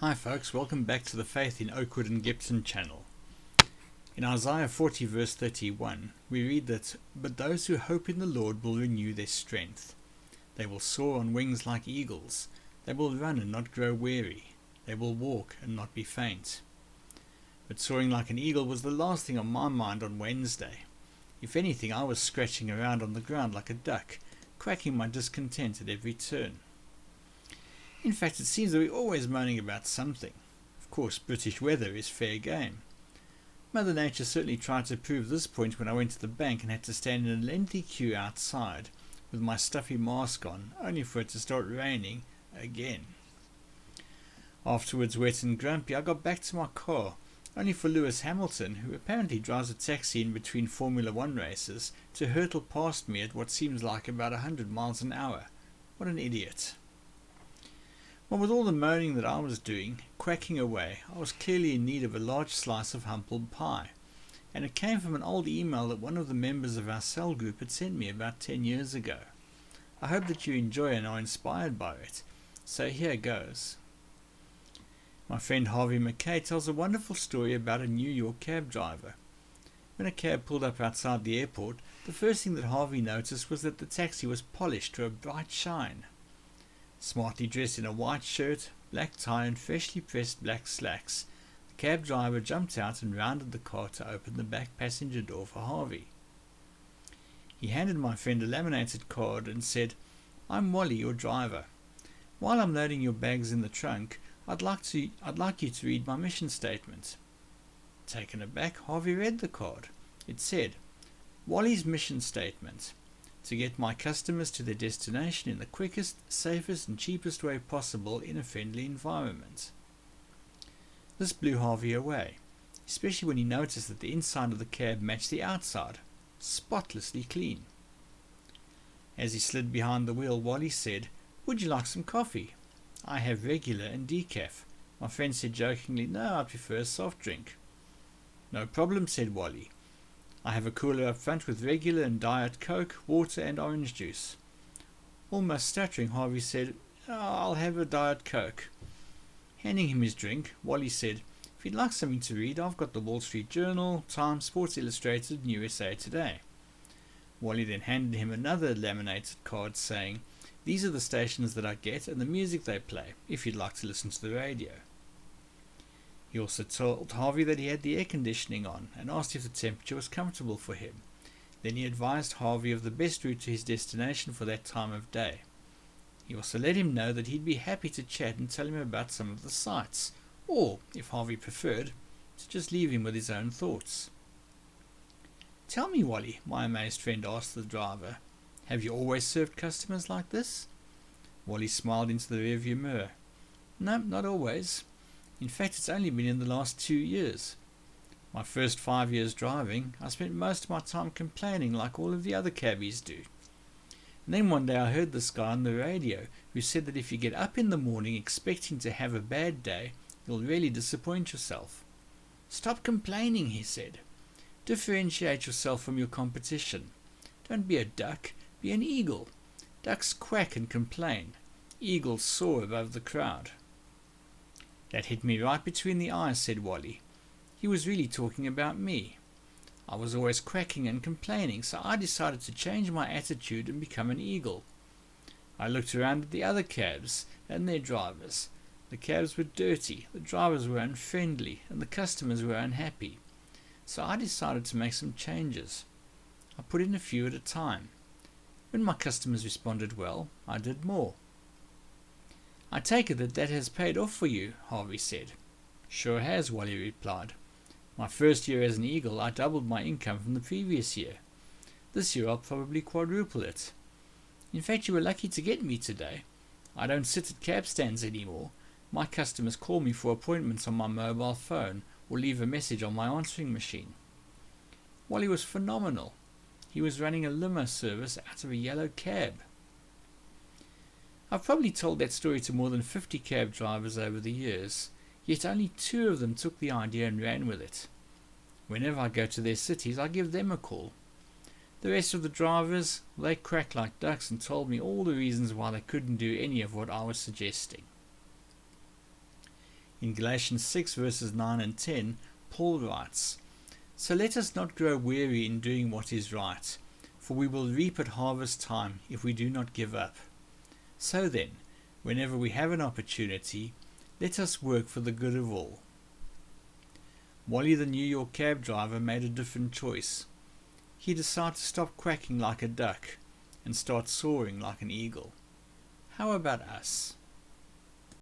Hi folks, welcome back to the Faith in Oakwood and Gibson channel. In Isaiah 40 verse 31, we read that, "But those who hope in the Lord will renew their strength. They will soar on wings like eagles. They will run and not grow weary. They will walk and not be faint." But soaring like an eagle was the last thing on my mind on Wednesday. If anything, I was scratching around on the ground like a duck, quacking my discontent at every turn. In fact, it seems that we're always moaning about something. Of course, British weather is fair game. Mother Nature certainly tried to prove this point when I went to the bank and had to stand in a lengthy queue outside with my stuffy mask on, only for it to start raining again. Afterwards, wet and grumpy, I got back to my car, only for Lewis Hamilton, who apparently drives a taxi in between Formula One races, to hurtle past me at what seems like about 100 miles an hour. What an idiot. Well, with all the moaning that I was doing, quacking away, I was clearly in need of a large slice of humble pie, and it came from an old email that one of the members of our cell group had sent me about 10 years ago. I hope that you enjoy and are inspired by it, so here goes. My friend Harvey McKay tells a wonderful story about a New York cab driver. When a cab pulled up outside the airport, the first thing that Harvey noticed was that the taxi was polished to a bright shine. Smartly dressed in a white shirt, black tie and freshly pressed black slacks, the cab driver jumped out and rounded the car to open the back passenger door for Harvey. He handed my friend a laminated card and said, "I'm Wally, your driver. While I'm loading your bags in the trunk, I'd like you to read my mission statement." Taken aback, Harvey read the card. It said, "Wally's mission statement: to get my customers to their destination in the quickest, safest and cheapest way possible in a friendly environment." This blew Harvey away, especially when he noticed that the inside of the cab matched the outside, spotlessly clean. As he slid behind the wheel, Wally said, "Would you like some coffee?" "I have regular and decaf." My friend said jokingly, "No, I prefer a soft drink." "No problem," said Wally. "I have a cooler up front with regular and diet Coke, water and orange juice." Almost stuttering, Harvey said, "I'll have a diet Coke." Handing him his drink, Wally said, "If you'd like something to read, I've got the Wall Street Journal, Times, Sports Illustrated and USA Today." Wally then handed him another laminated card saying, "These are the stations that I get and the music they play, if you'd like to listen to the radio." He also told Harvey that he had the air conditioning on and asked if the temperature was comfortable for him. Then he advised Harvey of the best route to his destination for that time of day. He also let him know that he'd be happy to chat and tell him about some of the sights, or, if Harvey preferred, to just leave him with his own thoughts. "Tell me, Wally," my amazed friend asked the driver, "have you always served customers like this?" Wally smiled into the rearview mirror. "No, not always. In fact, it's only been in the last 2 years. My first 5 years driving, I spent most of my time complaining like all of the other cabbies do. And then one day I heard this guy on the radio who said that if you get up in the morning expecting to have a bad day, you'll really disappoint yourself. Stop complaining," he said. "Differentiate yourself from your competition. Don't be a duck, be an eagle. Ducks quack and complain. Eagles soar above the crowd." "That hit me right between the eyes," said Wally. He was really talking about me. I was always quacking and complaining, so I decided to change my attitude and become an eagle. I looked around at the other cabs and their drivers. The cabs were dirty, the drivers were unfriendly, and the customers were unhappy. So I decided to make some changes. I put in a few at a time. When my customers responded well, I did more. "I take it that has paid off for you," Harvey said. "Sure has," Wally replied. "My first year as an eagle, I doubled my income from the previous year. This year I'll probably quadruple it. In fact, you were lucky to get me today. I don't sit at cab stands anymore. My customers call me for appointments on my mobile phone or leave a message on my answering machine." Wally was phenomenal. He was running a limo service out of a yellow cab. I've probably told that story to more than 50 cab drivers over the years, yet only 2 of them took the idea and ran with it. Whenever I go to their cities, I give them a call. The rest of the drivers, they quacked like ducks and told me all the reasons why they couldn't do any of what I was suggesting. In Galatians 6 verses 9 and 10, Paul writes, "So let us not grow weary in doing what is right, for we will reap at harvest time if we do not give up. So then, whenever we have an opportunity, let us work for the good of all." Wally, the New York cab driver, made a different choice. He decided to stop quacking like a duck and start soaring like an eagle. How about us?